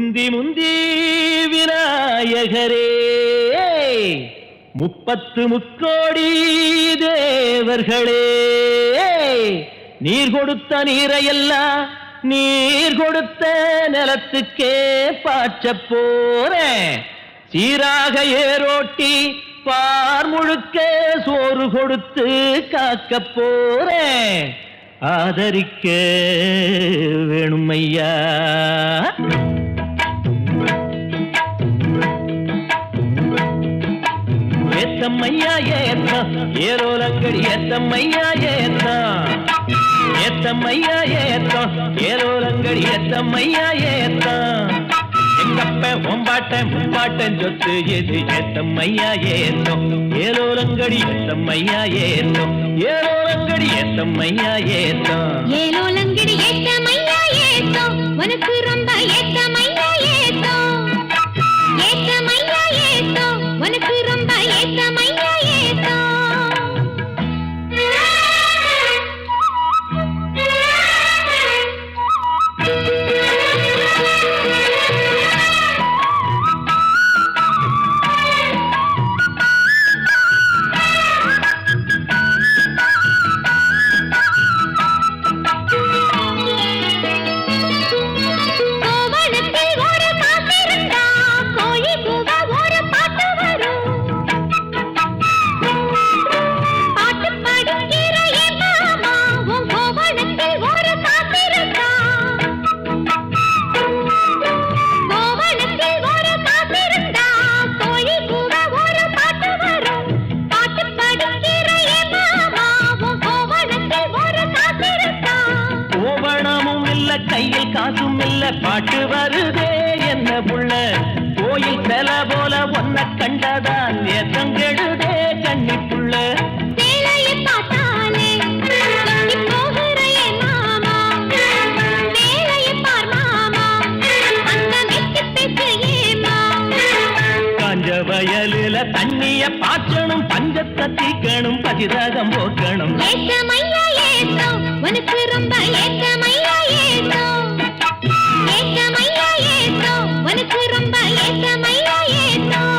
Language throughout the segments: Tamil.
முந்தி முந்தி விநாயகரே 30 முக்கோடி தேவர்களே நீர் கொடுத்த நீரையெல்லாம் நீர் கொடுத்த நிலத்துக்கே பாய்ச்ச போறேன் சீராக ஏரோட்டி பார் முழுக்க சோறு கொடுத்து காக்க போறேன் ஆதரிக்க வேணும் ஐயா ஏத்தம்மையா ஏத்தம் ஏரோலங்கடி ஏத்தம்மையா ஏத்தம் ஏத்தம்மையா ஏத்தம் ஏரோலங்கடி ஏத்தம்மையா ஏத்தம் எங்கப்ப ஒம்பாட்டன் முப்பாட்டன் சொத்து எது ஏத்தம்மையா ஏத்தம் ஏரோலங்கடி ஏத்தம்மையா ஏத்தம் ஏரோலங்கடி ஏத்தம்மையா ஏத்தம் ஏரோலங்கடி ஏத்தம்மையா ஏத்தம் உனக்கு ரொம்ப ஏத்தம்மையா ஏத்தம் ஏத்தம்மையா ஏத்தம் உனக்கு ரொம்ப ஏத்தம்மையா ஏத்தம் கையில் காசும் இல்ல பாட்டு வருதே என்ன புள்ள கோயில் செல போல ஒன்ன கண்டதான் ஏத்தங்கெடுதே கண்ணி புள்ள காஞ்ச வயலில தண்ணிய பாய்ச்சணும் பஞ்சத்தை தீக்கணும் பதிராகம் போக்கணும் ஏத்தமையா ஏத்தம் உனக்கு ரொம்ப ஏத்தமையா ஏத்தம் ஏத்தமையா ஏத்தம் உனக்கு ரொம்ப ஏத்தமையா ஏத்தம்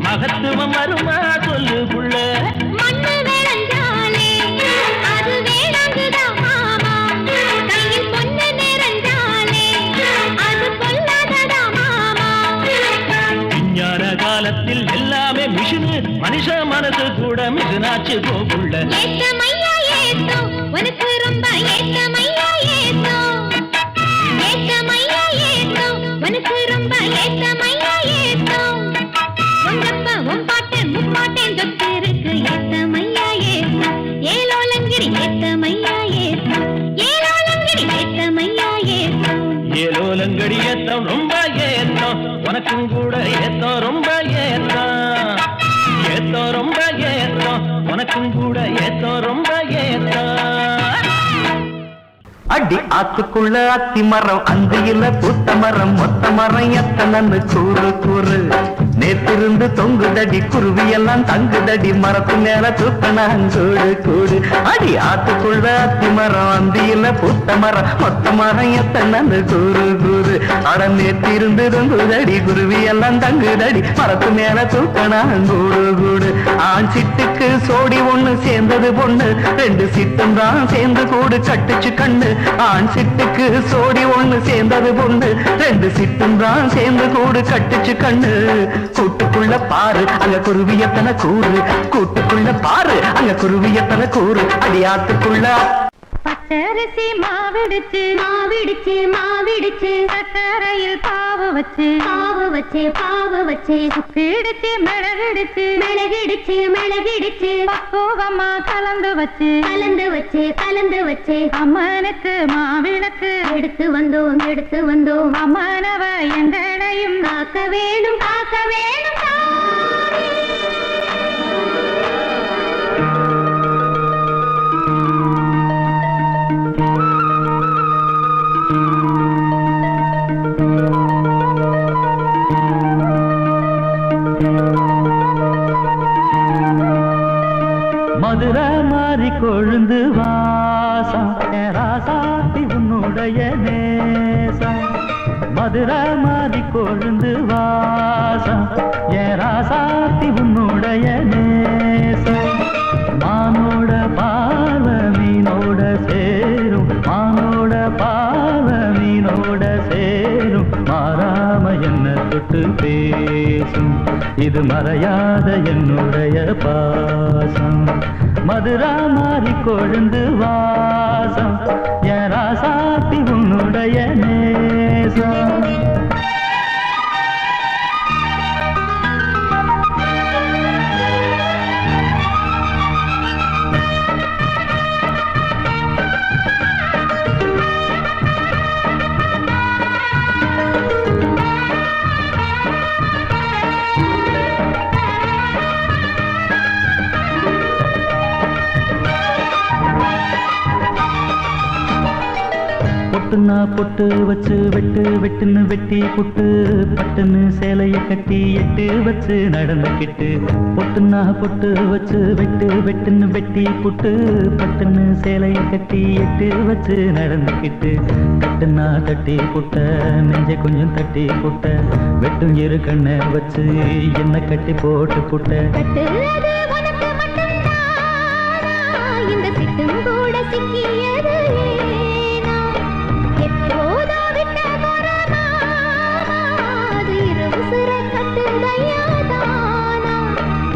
மகத்துவம் வருமா சொல்லு புள்ள மண்ணு வேளஞ்சாலே அது வேளாங்குதான் மாமா கையில் பொண்ணு நிறைஞ்சாலே அது பொல்லாததா மாமா விஞ்ஞான காலத்தில் எல்லாமே மிஷினு மனுஷ மனசு கூட மிஷினாச்சு போகுள்ள ஏத்தமையா ஏத்தம் உனக்கு ரொம்ப ஏத்தமையா ஏத்தம் ஏத்தமையா ஏத்தம் உனக்கு ரொம்ப ஏத்தமையா ஏத்தம் ஒம்பாட்டன் முப்பாட்டன் தொட்டு இருக்கு ஏத்தமையா ஏத்தம் ஏலோலங்கிரி ஏத்தமையா ஏத்தம் ஏலோலங்கிரி ஏத்தமையா ஏத்தம் ஏலோலங்கடி ஏத்தம் ரொம்ப ஏத்தம் உனக்கும் கூட ஏத்தம் ரொம்ப ஏத்தம் ஏத்தம் ரொம்ப ஏத்தம் உனக்கும் கூட ஏத்தம் ரொம்ப ஏத்தம் அடி ஆத்துக்குள்ள அத்தி மரம் அந்தியில பூத்த மரம் மொத்த மரம் எத்தனன்னு கூறு கூறு நேத்திருந்து தொங்குதடி குருவி எல்லாம் தங்குதடி மரத்து மேல தூக்கணாங்கூடு கூடு அடி ஆத்துக்குள்ள அத்தி மரம் அந்தியில பூத்த மரம் மொத்த மரம் எத்தனன்னு கூறு கூறு அட நேத்திருந்து தொங்குதடி குருவி எல்லாம் தங்குதடி மரத்து மேல தூக்கணாங்கூடு கூடு ஆண் சிட்டுக்கு சிட்டுக்கு சோடி ஒண்ணு சேர்ந்தது பொண்ணு ரெண்டு சிட்டும் தான் சேர்ந்து கூடு கட்டுச்சு கண்ணு ஆண் சிட்டுக்கு சோடி ஒண்ணு சேர்ந்தது பொண்ணு ரெண்டு சிட்டும் தான் சேர்ந்து கூடு கட்டுச்சு கண்ணு கூட்டுக்குள்ள பாரு அங்க குருவியத்தனை கூறு கூட்டுக்குள்ள பாரு அங்க குருவியத்தனை கூறு அடியாத்துக்குள்ள பச்சரிசி மாவிடுச்சு மாவிடுச்சு மாவிடுச்சு சக்கரையில் பாவு வச்சு பாவு வச்சு பாவு வச்சு சுக்கிடுச்சு மிளகிடுச்சு மிளகிடுச்சு மிளகிடுச்சு பக்குவமா கலந்து வச்சு கலந்து வச்சு கலந்து வச்சு அம்மனுக்கு மாவிளக்கு எடுத்து வந்தோம் அம்மனவ எங்களையும் காக்க வேணும் காக்க வேணும் மதுரை மாறி கொழுந்து வாசம் ராசாத்தி உன்னுடைய நேசம் மதுரை மாறி கொழுந்து வாசம் ராசாத்தி உன்னுடைய நேசம் மானோட பாவ மீனோட சேரும் மானோட பாவ மீனோட சேரும் மாறாம என்ன தொட்டு பேசும் இது மறையாத என்னுடைய பாசம் மதுரா மாறி கொழுந்து வாசம் ராசாத்தி உன்னுடைய நேசம் பொட்டுன்னா பொட்டு வச்சு வெட்டு வெட்டுன்னு வெட்டி புட்டு பட்டுன்னு சேலைய கட்டி எட்டு வச்சு நடந்துக்கிட்டு பொட்டுன்னா பொட்டு வச்சு வெட்டு வெட்டுன்னு வெட்டி புட்டு பட்டுன்னு சேலைய கட்டி எட்டு வச்சு நடந்துக்கிட்டு கட்டுன்னா தட்டி புட்ட நெஞ்சை கொஞ்சம் தட்டி புட்ட வெட்டும் இரு கண்ணை வச்சு என்ன கட்டி போட்டு புட்ட இந்த சிட்டும் கூட சிக்கியது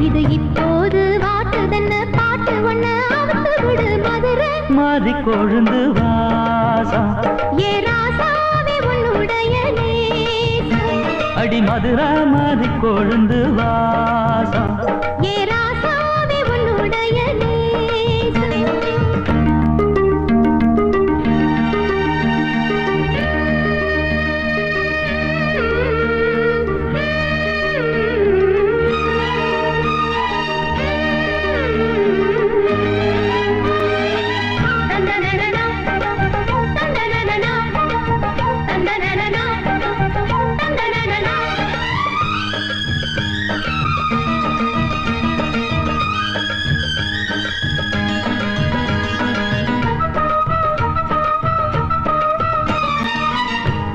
இது இப்போது வாட்டுதன்னு பாட்டு ஒண்ணு அவுத்து விடு மதுரை மாறி கொழுந்து வாசம் ஏ ராசாவே உன்னுடைய நேசம் அடி மதுரை மாறி கொழுந்து வாசம் ஏ ராசாவே உன்னுடைய நேசம்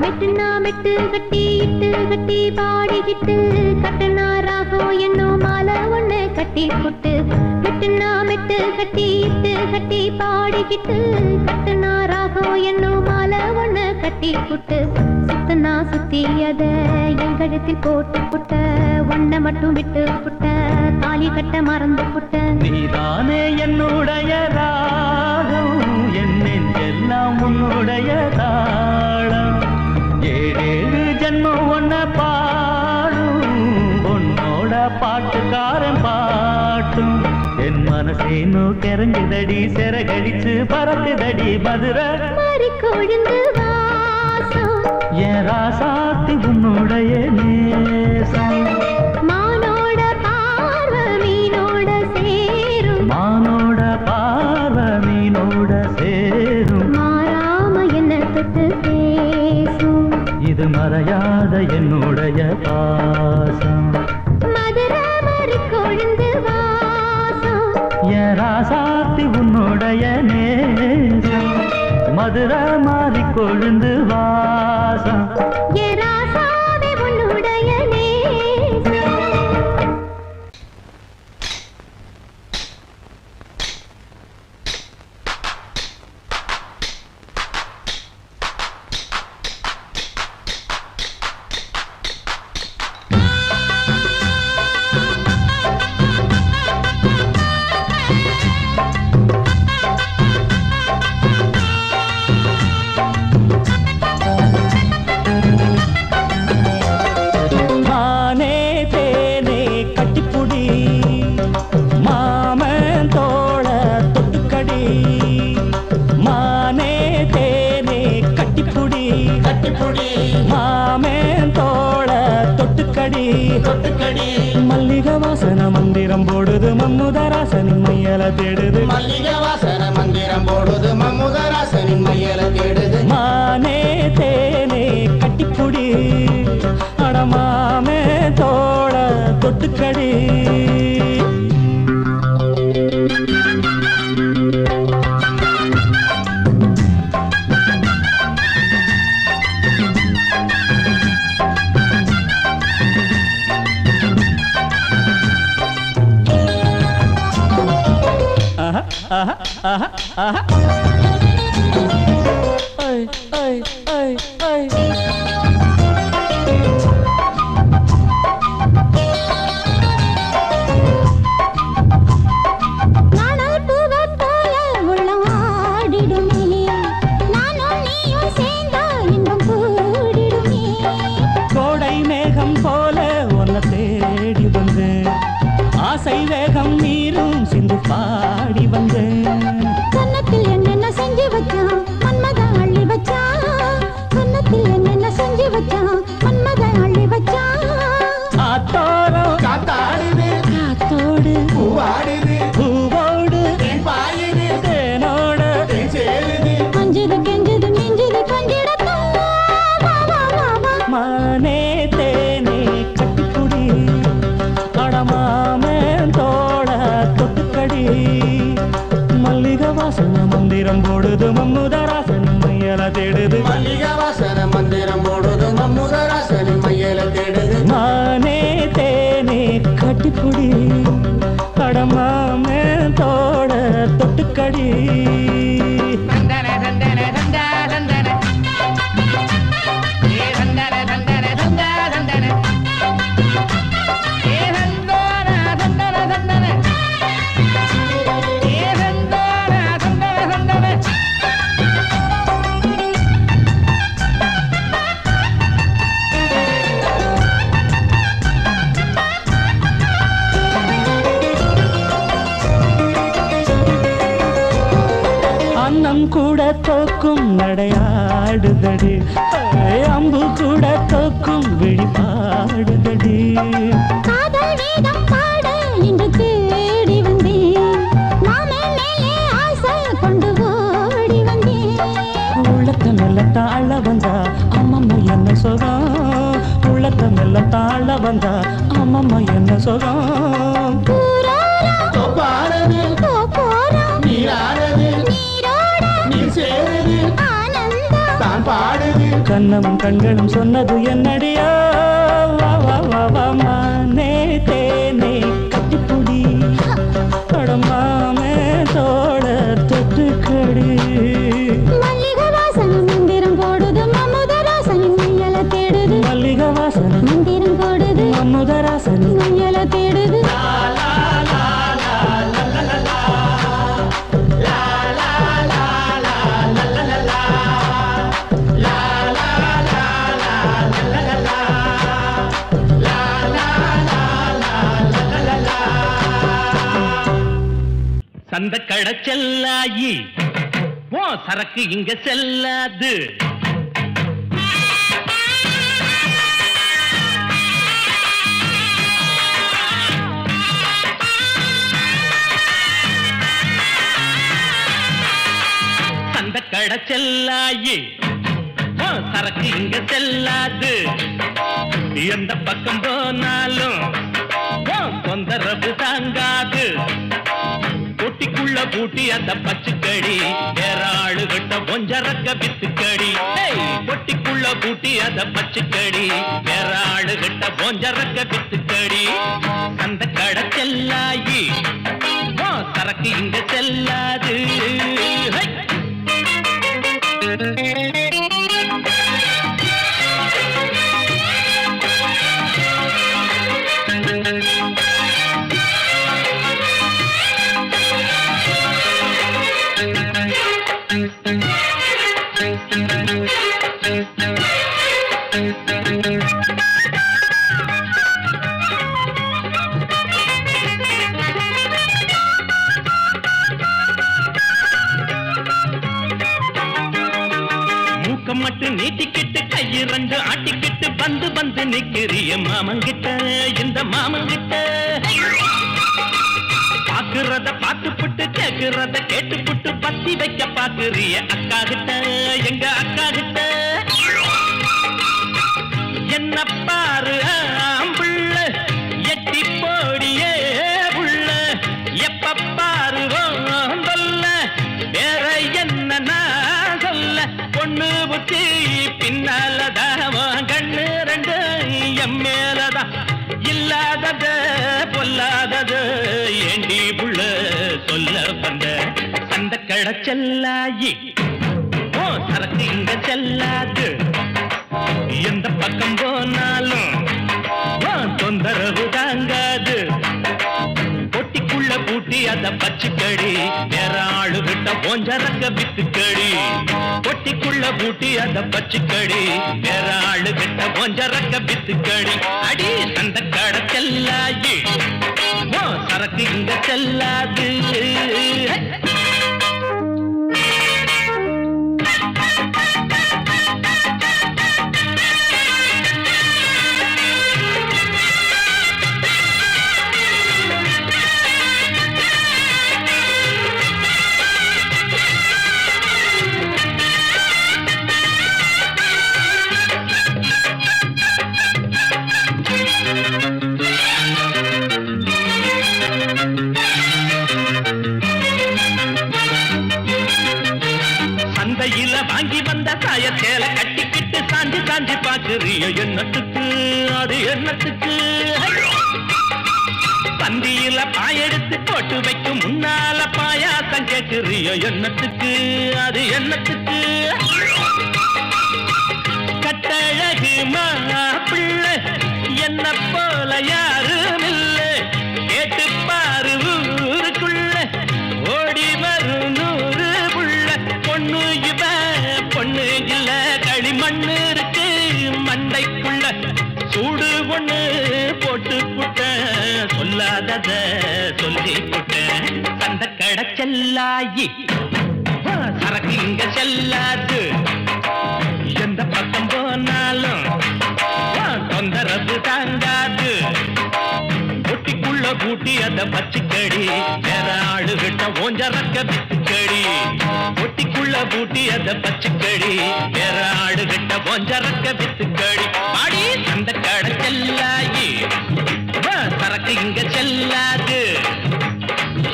மெட்டுனா மெட்டு கட்டி இட்டு கட்டி பாடிக்கிட்டு கட்டுனா ராகம் என்னும் மாலை ஒண்ணு கட்டி புட்டு மெட்டுனா மெட்டு கட்டி இட்டு கட்டி பாடிக்கிட்டு கட்டுனா ராகம் என்னும் மாலை ஒண்ணு கட்டி புட்டு சுத்தனா சுத்தி அத என் கழுத்தில் போட்டு புட்ட ஒன்ன மட்டும் விட்டு புட்ட தாலி கட்ட மறந்து புட்ட நீதானே என்னுடைய ராகம் என் நெஞ்செல்லாம் உன்னுடைய தாளம் ஏழேழு ஜன்மம் ஒன்ன பாடும் உன்னோட பாட்டுக்காரன் பாட்டும் என் மனசேனோ கெரங்குதடி செரகடிச்சு பறக்குதடி மதுரை மாறி கொழுந்து வாசம் என் ராசாத்தி உன்னுடைய நேசம் மானோட பார்வ மீனோட சேரும் மானோட பார்வ மீனோட சேரும் மாறாம என்ன தொட்டு பேசும் இது மறையாத என்னுடைய பாசம் மதுரை மாறி கொழுந்து வாசம் என் ராசாத்தி உன்னுடைய நேசம் மதுரை மாறி கொழுந்து வாசம் ஏ ராசாவே உன்னுடைய நேசம் தொட்டுக்கடி தொட்டுக்கடி மல்லிகை வாசன மந்திரம் போடுது மம்முதராசனின் மையல தேடுது மல்லிகை வாசன மந்திரம் போடுது மம்முதராசனின் மையல தேடுது மானே தேனே கட்டிப்புடி அடமாமே தோட தொட்டுக்கடி கோடை மேகம் போல உன்னை தேடி வந்தேன் ஆசை வேகம் மீறும் சிந்து பாடி வந்தேன் கன்னத்தில் என்னென்ன செஞ்சு வச்சான் மன்மத அள்ளி வச்சான் கன்னத்தில் என்னென்ன செஞ்சு வச்சான் மன்மத அள்ளி வச்சான் ஆத்தோரம் காத்தாடுது காத்தோடு பூவாடுது பூவோடு தேன் பாயுது தேனோட தேன் சேருது கொஞ்சது கெஞ்சது மிஞ்சது கொஞ்சிடத்தான் வா வா வா வா மானே தேனே கட்டிப்புடி அடமாமே தோட தொட்டுக்கடி மல்லிகை வாசன மந்திரம் போடுது மம்முதராசன் மையல தேடுது மல்லிகை வாசன மந்திரம் போடுது மம்முதராசனின் மையல தேடுது மானே தேனே கட்டிப்புடி அடமாமே தோட தொட்டுக்கடி அன்னம் கூட தோக்கும் நடையாடுதடி அம்பு கூட தோக்கும் விழிபாடுதடி காதல் வேதம் பாட இன்று தேடி வந்தேன் மாமன் மேலே ஆசை கொண்டு ஓடி வந்தேன் உள்ளத்த மெல்ல தாழ வந்தா அம்மம்மா என்ன சுகம் உள்ளத்த மெல்ல தாழ வந்தா அம்மம்மா என்ன சுகம் தொப்பானது நீரானது நீர் சேருது தான் பாடுது கண்ணமும் கண்களும் சொன்னது என்னடியோ வா வா வா வா மானே தேனே கட்டிப்புடி அடமாமே தோட தொட்டுக்கடி மல்லிகை வாசன மந்திரம் போடுது மம்முதராசனின் மையல தேடுது மல்லிகை வாசன மந்திரம் போடுது மம்முதராசன் மையல தேடுது சந்த கடை செல்லாயி ஓ சரக்கு இங்க செல்லாது சந்த கடை செல்லாயி ஓ சரக்கு இங்க செல்லாது எந்த பக்கம் போனாலும் ஓ தொந்தரவு தாங்காது பொட்டிக்குள்ள பூட்டி அந்த பச்சுக்கடி வேற ஆளு கிட்ட கொஞ்சரக்க வித்துக்கடி பொட்டிக்குள்ள பூட்டி அந்த பச்சுக்கடி வேற ஆளு கிட்ட கொஞ்சரக்க வித்துக்கடி அந்த கடை செல்லாயி ஓ சரக்கு இங்க செல்லாது ஹை! மூக்கம் மட்டும் நீட்டிக்கிட்டு கட்டிக்கிட்டு கையிரண்டு ஆட்டிக்கிட்டு வந்து வந்து நிக்கிறிய மாமங்கிட்ட இந்த மாமங்கிட்ட பாக்குறத பார்த்துப்புட்டு கேக்குறத கேட்டுப்புட்டு பத்தி வைக்க பாக்குறிய அக்கா கிட்ட எங்க அக்கா கிட்ட என்ன பாரு ஆம்புள்ள எட்டி போடியே உள்ள எப்ப பாருவோம் சொல்ல வேற என்ன நான் சொல்ல பொண்ணு புத்தி பின்னாலதான் கண்ணு ரெண்டு எம் மேலதான் இல்லாதது பொல்லாதது ஏண்டி புள்ள சொல்ல வந்த அந்த கடச்செல்லாயி ஓ சரக்கு இங்க செல்லாது எந்த பக்கம் போனாலும் தொந்தரவு தாங்காது பொட்டிக்குள்ள பூட்டி அத பச்சுக்கடி வேற ஆளு விட்ட போஞ்சரக்க வித்துக்கடி பொட்டிக்குள்ள பூட்டி அத பச்சுக்கடி வேற ஆளு விட்ட போஞ்சரக்க வித்துக்கடி அடி அந்த கடை செல்லாயி ஓ சரக்கு இங்க செல்லாது வாங்கி வந்த சாய சேலை கட்டிக்கிட்டு சாஞ்சி சாஞ்சி பாக்குறிய எண்ணத்துக்கு அது எண்ணத்துக்கு பந்தியில பாயெடுத்து போட்டு வைக்கும் முன்னால பாயாசம் கேட்கிறிய எண்ணத்துக்கு அது எண்ணத்துக்கு கட்டழகு மாப்பிள்ளை என்ன போல யாரும் இல்லை கேட்டு பாரு ஊருக்குள்ள ஓடி வரும் 100 புள்ள பொண்ணு இவ பொண்ணு இல்ல களிமண்ணு இருக்கு மண்டைக்குள்ள சூடு ஒண்ணு போட்டு புட்ட சொல்லாதத சொல்லி புட்ட அந்த கடை செல்லாயி சரக்கு இங்க செல்லாது எந்த பக்கம் போனாலும் தொந்தரவு தாங்காது பொட்டிக்குள்ள பூட்டி அத பச்சுக்கடி வேற ஆளு விட்ட ஓஞ்சரக்க வித்துக்கடி பொட்டிக்குள்ள பூட்டி அத பச்சுக்கடி வேற ஆளு விட்ட ஓஞ்சரக்க வித்துக்கடி பாடி அந்த கடை செல்லாயி சரக்கு இங்க செல்லாது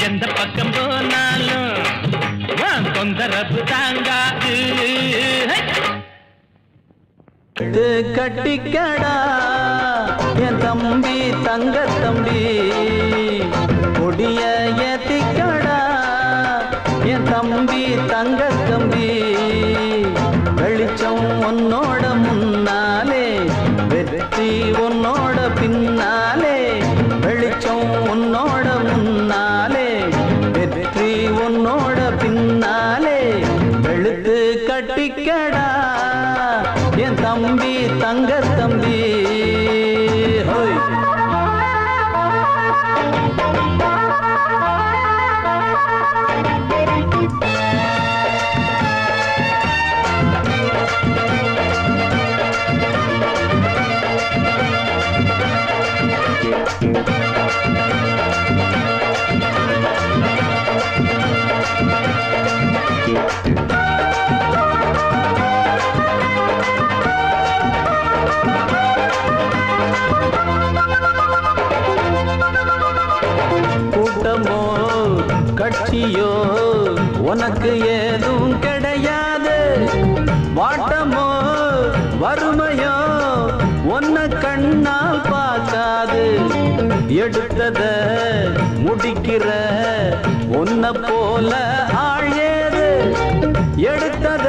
எந்த பக்கம் போனாலும் தொந்தரவு தாங்காது கட்டிக்கடா என் தம்பி தங்க தம்பி கொடிய ஏத்திக்கடா என் தம்பி தங்க தம்பி வெளிச்சம் உன்னோட முன்னாலே வெற்றி உன்னோட பின்னாலே வெளிச்சம் உன்னோட முன்னாலே வெற்றி உன்னோட பின்னாலே வெளுத்து கட்டிக்கடா என் தம்பி தங்க தம்பி ஹோய் கூட்டமோ கட்சியோ உனக்கு ஏதும் கிடையாது வாட்டமோ வறுமையோ உன்னை கண்ணால் பார்க்காது எடுத்தத முடிக்கிற உன்னை போல ஆள் ஏது எடுத்தத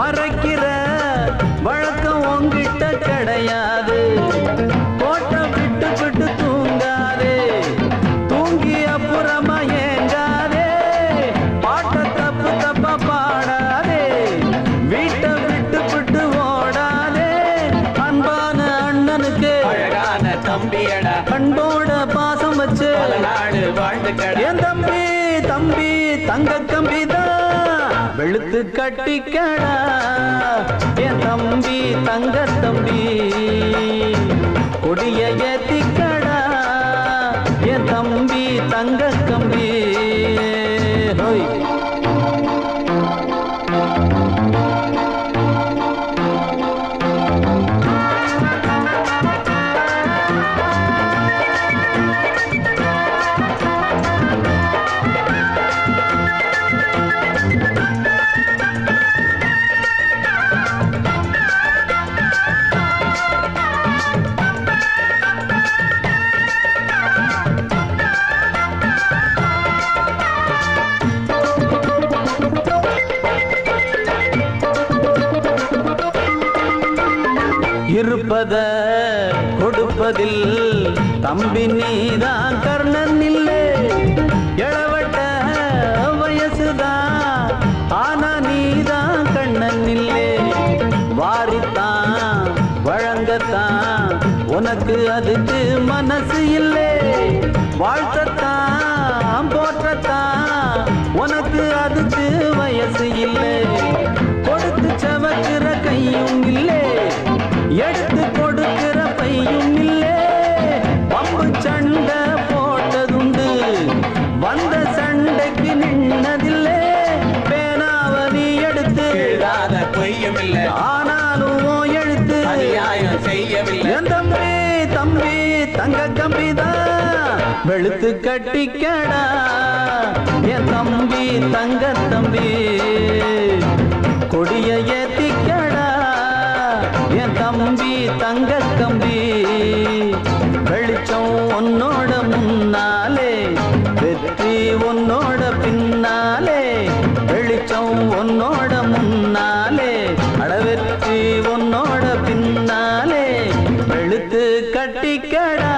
மறைக்கிற வழக்கம் உங்கிட்ட கிடையாது கோட்டை விட்டு விட்டு தூங்காதே தூங்கி அப்புறமா ஏங்காதே பாட்ட தப்பு தப்பா பாடாதே வீட்டை விட்டு விட்டு ஓடாதே அன்பான அண்ணனுக்கு அழகான தம்பியடா அன்போட பாசம் வச்சு நாடு வாழ்ந்துக்கடா என் தம்பி தம்பி தங்க கம்பிதான் வெளுத்து வெளுத்து கட்டிக்கடா என் தம்பி தங்க தம்பி கொடிய ஏத்திக்கடா என் தம்பி தங்க கம்பி ஹோய் இருப்பத கொடுப்பதில் தம்பி நீதான் கர்ணன் இல்லை எழவட்ட வயசுதான் ஆனா நீதான் கண்ணன் இல்லை வாரித்தான் வழங்கத்தான் உனக்கு அதுக்கு மனசு இல்லை வாழ்த்தத்தான் போற்றத்தான் உனக்கு அதுக்கு வயசு இல்லை கொடுத்து சவக்கிற கையும் இல்லை எடுத்து கொடுக்கிற பையும் இல்லே பம்பு சண்டை போட்டதுண்டு வந்த சண்டைக்கு நின்னதில்லை பேனாவதி எடுத்து பொய்யும் இல்லை ஆனாலும் எழுத்து செய்யவில்லை என் தம்பி தம்பி தங்க கம்பிதான் வெளுத்து கட்டிக்கடா என் தம்பி தங்க தம்பி கொடிய ஏத்திக்கடா என் தம்பி தங்க கம்பி வெளிச்சம் உன்னோட முன்னாலே வெற்றி உன்னோட பின்னாலே வெளிச்சம் உன்னோட முன்னாலே அட வெற்றி உன்னோட பின்னாலே வெளுத்து கட்டிக்கடா